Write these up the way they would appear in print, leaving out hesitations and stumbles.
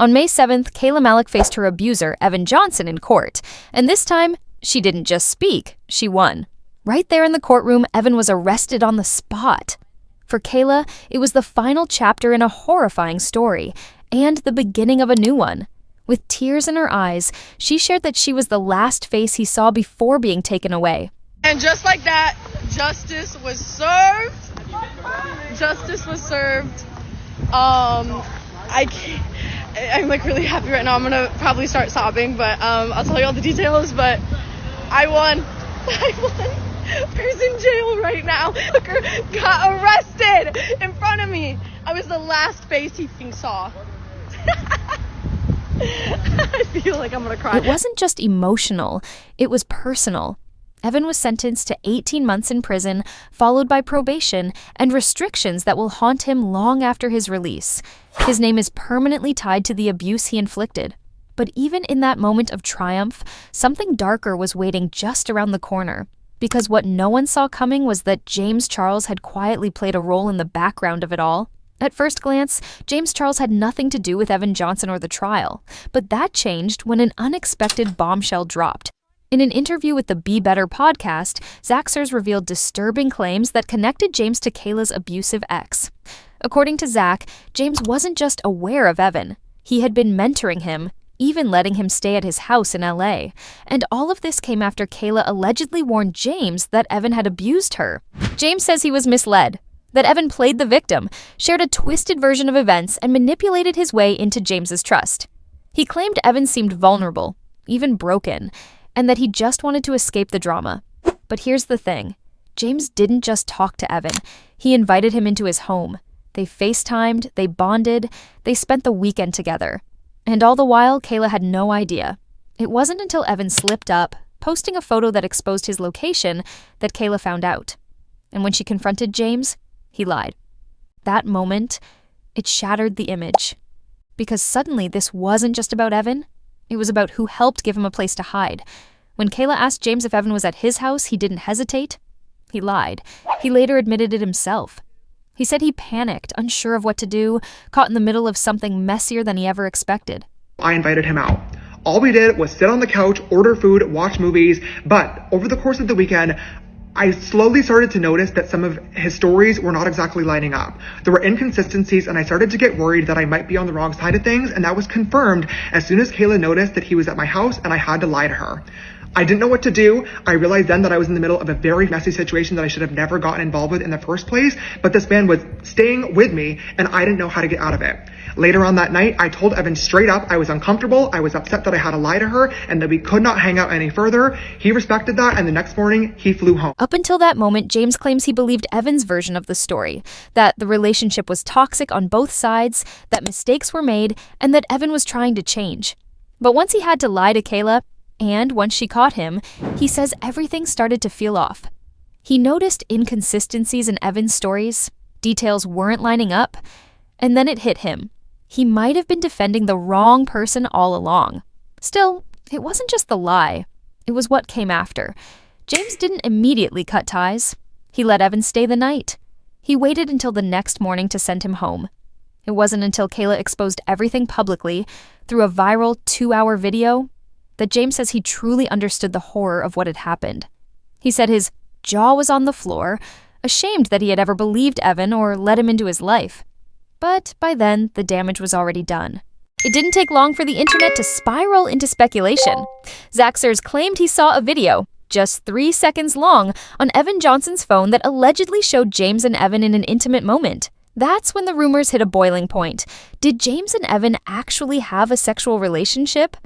On May 7th, Kayla Malec faced her abuser, Evan Johnson, in court. And this time, she didn't just speak, she won. Right there in the courtroom, Evan was arrested on the spot. For Kayla, it was the final chapter in a horrifying story, and the beginning of a new one. With tears in her eyes, she shared that she was the last face he saw before being taken away. And just like that, justice was served. Justice was served. I'm like really happy right now. I'm gonna probably start sobbing, but I'll tell you all the details. But I won. Who's in jail right now? Hooker got arrested in front of me. I was the last face he saw. I feel like I'm gonna cry. It wasn't just emotional, it was personal. Evan was sentenced to 18 months in prison, followed by probation and restrictions that will haunt him long after his release. His name is permanently tied to the abuse he inflicted. But even in that moment of triumph, something darker was waiting just around the corner. Because what no one saw coming was that James Charles had quietly played a role in the background of it all. At first glance, James Charles had nothing to do with Evan Johnson or the trial. But that changed when an unexpected bombshell dropped. In an interview with the Be Better podcast, Zach Sears revealed disturbing claims that connected James to Kayla's abusive ex. According to Zach, James wasn't just aware of Evan. He had been mentoring him, even letting him stay at his house in LA. And all of this came after Kayla allegedly warned James that Evan had abused her. James says he was misled, that Evan played the victim, shared a twisted version of events, and manipulated his way into James's trust. He claimed Evan seemed vulnerable, even broken, and that he just wanted to escape the drama. But here's the thing. James didn't just talk to Evan. He invited him into his home. They FaceTimed, they bonded, they spent the weekend together. And all the while, Kayla had no idea. It wasn't until Evan slipped up, posting a photo that exposed his location, that Kayla found out. And when she confronted James, he lied. That moment, it shattered the image. Because suddenly this wasn't just about Evan. It was about who helped give him a place to hide. When Kayla asked James if Evan was at his house, he didn't hesitate. He lied. He later admitted it himself. He said he panicked, unsure of what to do, caught in the middle of something messier than he ever expected. I invited him out. All we did was sit on the couch, order food, watch movies, but over the course of the weekend, I slowly started to notice that some of his stories were not exactly lining up. There were inconsistencies, and I started to get worried that I might be on the wrong side of things, and that was confirmed as soon as Kayla noticed that he was at my house and I had to lie to her. I didn't know what to do. I realized then that I was in the middle of a very messy situation that I should have never gotten involved with in the first place, but this man was staying with me and I didn't know how to get out of it. Later on that night, I told Evan straight up I was uncomfortable, I was upset that I had to lie to her, and that we could not hang out any further. He respected that, and the next morning, he flew home. Up until that moment, James claims he believed Evan's version of the story, that the relationship was toxic on both sides, that mistakes were made, and that Evan was trying to change. But once he had to lie to Kayla, and once she caught him, he says everything started to feel off. He noticed inconsistencies in Evan's stories, details weren't lining up, and then it hit him. He might have been defending the wrong person all along. Still, it wasn't just the lie. It was what came after. James didn't immediately cut ties. He let Evan stay the night. He waited until the next morning to send him home. It wasn't until Kayla exposed everything publicly, through a viral 2-hour video, that James says he truly understood the horror of what had happened. He said his jaw was on the floor, ashamed that he had ever believed Evan or let him into his life. But by then, the damage was already done. It didn't take long for the internet to spiral into speculation. Zach Sears claimed he saw a video, just 3 seconds long, on Evan Johnson's phone that allegedly showed James and Evan in an intimate moment. That's when the rumors hit a boiling point. Did James and Evan actually have a sexual relationship?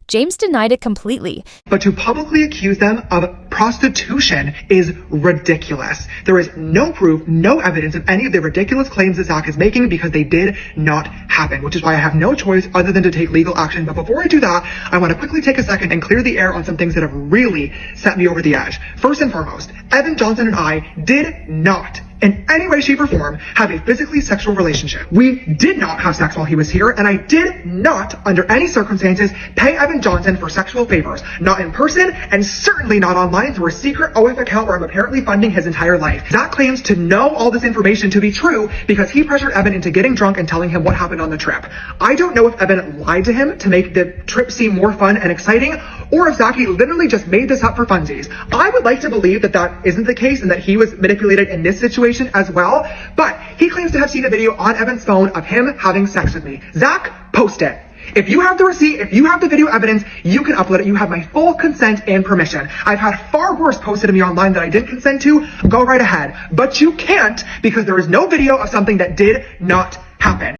James denied it completely. But to publicly accuse them of prostitution is ridiculous. There is no proof, no evidence of any of the ridiculous claims that Zach is making because they did not happen, which is why I have no choice other than to take legal action. But before I do that, I want to quickly take a second and clear the air on some things that have really set me over the edge. First and foremost, Evan Johnson and I did not in any way, shape, or form have a physically sexual relationship. We did not have sex while he was here, and I did not, under any circumstances, pay Evan Johnson for sexual favors. Not in person, and certainly not online, online through a secret OF account where I'm apparently funding his entire life. Zach claims to know all this information to be true because he pressured Evan into getting drunk and telling him what happened on the trip. I don't know if Evan lied to him to make the trip seem more fun and exciting, or if Zachy literally just made this up for funsies. I would like to believe that that isn't the case and that he was manipulated in this situation as well, but he claims to have seen a video on Evan's phone of him having sex with me. Zach, post it. If you have the receipt, if you have the video evidence, you can upload it. You have my full consent and permission. I've had far worse posted to me online that I didn't consent to. Go right ahead. But you can't because there is no video of something that did not happen.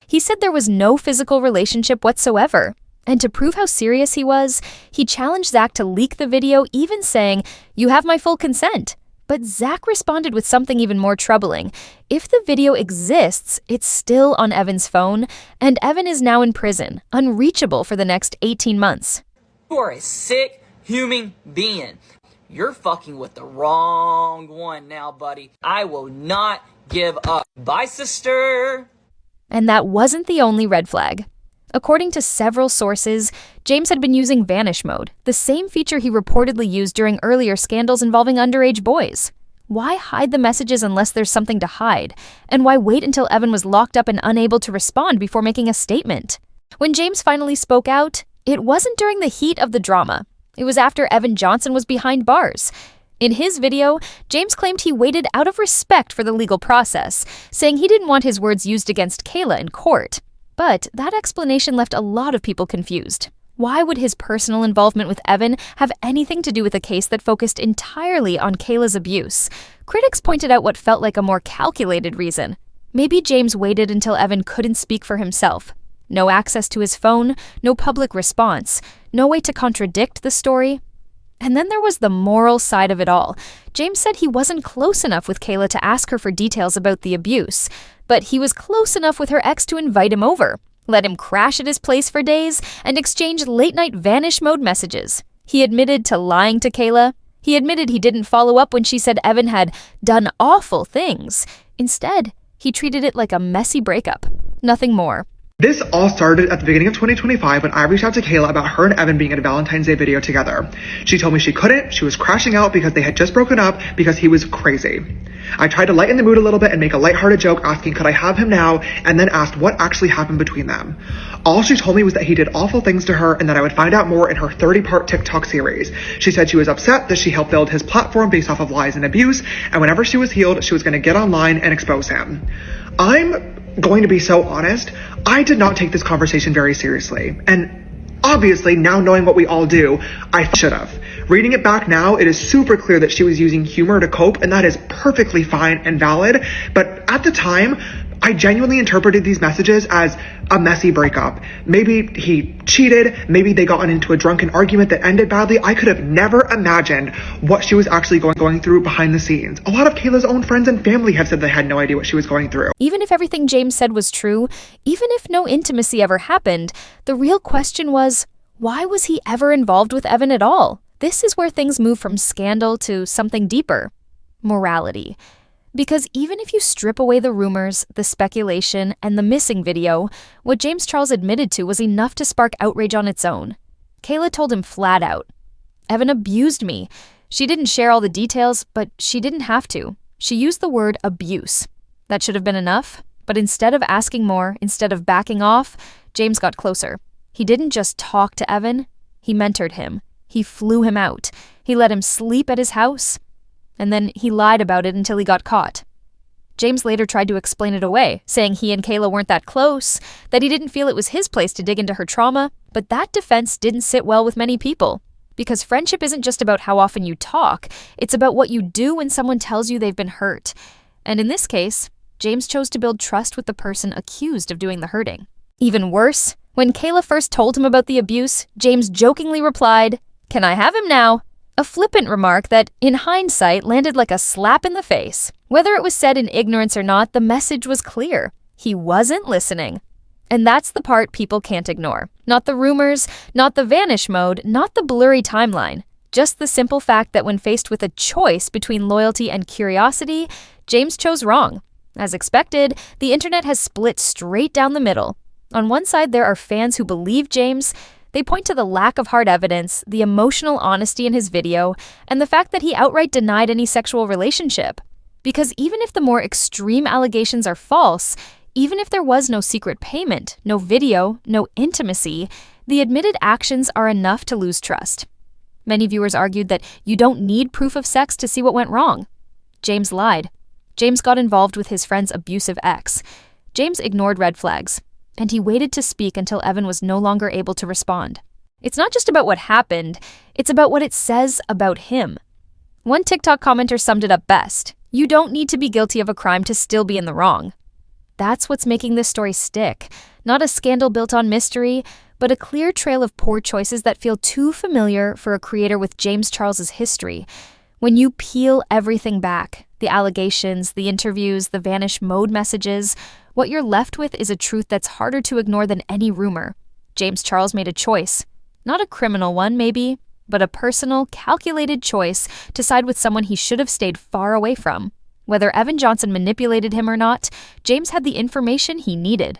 He said there was no physical relationship whatsoever. And to prove how serious he was, he challenged Zach to leak the video, even saying, "You have my full consent." But Zach responded with something even more troubling. If the video exists, it's still on Evan's phone, and Evan is now in prison, unreachable for the next 18 months. You are a sick human being. You're fucking with the wrong one now, buddy. I will not give up. Bye, sister. And that wasn't the only red flag. According to several sources, James had been using vanish mode, the same feature he reportedly used during earlier scandals involving underage boys. Why hide the messages unless there's something to hide? And why wait until Evan was locked up and unable to respond before making a statement? When James finally spoke out, it wasn't during the heat of the drama. It was after Evan Johnson was behind bars. In his video, James claimed he waited out of respect for the legal process, saying he didn't want his words used against Kayla in court. But that explanation left a lot of people confused. Why would his personal involvement with Evan have anything to do with a case that focused entirely on Kayla's abuse? Critics pointed out what felt like a more calculated reason. Maybe James waited until Evan couldn't speak for himself. No access to his phone, no public response, no way to contradict the story. And then there was the moral side of it all. James said he wasn't close enough with Kayla to ask her for details about the abuse, but he was close enough with her ex to invite him over, let him crash at his place for days, and exchange late-night vanish mode messages. He admitted to lying to Kayla. He admitted he didn't follow up when she said Evan had done awful things. Instead, he treated it like a messy breakup. Nothing more. This all started at the beginning of 2025 when I reached out to Kayla about her and Evan being in a Valentine's Day video together. She told me she couldn't, she was crashing out because they had just broken up because he was crazy. I tried to lighten the mood a little bit and make a lighthearted joke asking could I have him now, and then asked what actually happened between them. All she told me was that he did awful things to her and that I would find out more in her 30-part TikTok series. She said she was upset that she helped build his platform based off of lies and abuse, and whenever she was healed, she was going to get online and expose him. I'm going to be so honest, I did not take this conversation very seriously. And obviously, now knowing what we all do, I should have. Reading it back now, it is super clear that she was using humor to cope, and that is perfectly fine and valid. But at the time, I genuinely interpreted these messages as a messy breakup. Maybe he cheated, maybe they got into a drunken argument that ended badly. I could have never imagined what she was actually going through behind the scenes. A lot of Kayla's own friends and family have said they had no idea what she was going through. Even if everything James said was true, even if no intimacy ever happened, the real question was, why was he ever involved with Evan at all? This is where things move from scandal to something deeper. Morality. Because even if you strip away the rumors, the speculation, and the missing video, what James Charles admitted to was enough to spark outrage on its own. Kayla told him flat out, "Evan abused me." She didn't share all the details, but she didn't have to. She used the word abuse. That should have been enough, but instead of asking more, instead of backing off, James got closer. He didn't just talk to Evan, he mentored him. He flew him out. He let him sleep at his house. And then he lied about it until he got caught. James later tried to explain it away, saying he and Kayla weren't that close, that he didn't feel it was his place to dig into her trauma, but that defense didn't sit well with many people. Because friendship isn't just about how often you talk, it's about what you do when someone tells you they've been hurt. And in this case, James chose to build trust with the person accused of doing the hurting. Even worse, when Kayla first told him about the abuse, James jokingly replied, "Can I have him now?" A flippant remark that, in hindsight, landed like a slap in the face. Whether it was said in ignorance or not, the message was clear. He wasn't listening. And that's the part people can't ignore. Not the rumors, not the vanish mode, not the blurry timeline. Just the simple fact that when faced with a choice between loyalty and curiosity, James chose wrong. As expected, the internet has split straight down the middle. On one side, there are fans who believe James. They point to the lack of hard evidence, the emotional honesty in his video, and the fact that he outright denied any sexual relationship. Because even if the more extreme allegations are false, even if there was no secret payment, no video, no intimacy, the admitted actions are enough to lose trust. Many viewers argued that you don't need proof of sex to see what went wrong. James lied. James got involved with his friend's abusive ex. James ignored red flags, and he waited to speak until Evan was no longer able to respond. It's not just about what happened, it's about what it says about him. One TikTok commenter summed it up best: "You don't need to be guilty of a crime to still be in the wrong." That's what's making this story stick. Not a scandal built on mystery, but a clear trail of poor choices that feel too familiar for a creator with James Charles's history. When you peel everything back, the allegations, the interviews, the vanish mode messages, what you're left with is a truth that's harder to ignore than any rumor. James Charles made a choice. Not a criminal one, maybe, but a personal, calculated choice to side with someone he should have stayed far away from. Whether Evan Johnson manipulated him or not, James had the information he needed.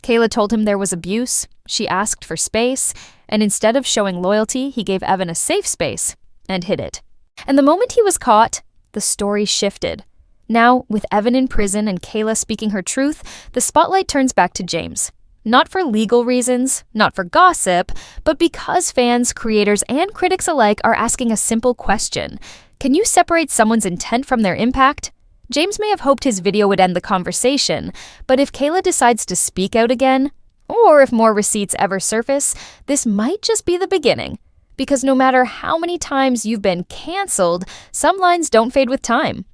Kayla told him there was abuse, she asked for space, and instead of showing loyalty, he gave Evan a safe space and hid it. And the moment he was caught, the story shifted. Now, with Evan in prison and Kayla speaking her truth, the spotlight turns back to James. Not for legal reasons, not for gossip, but because fans, creators, and critics alike are asking a simple question. Can you separate someone's intent from their impact? James may have hoped his video would end the conversation, but if Kayla decides to speak out again, or if more receipts ever surface, this might just be the beginning. Because no matter how many times you've been canceled, some lines don't fade with time.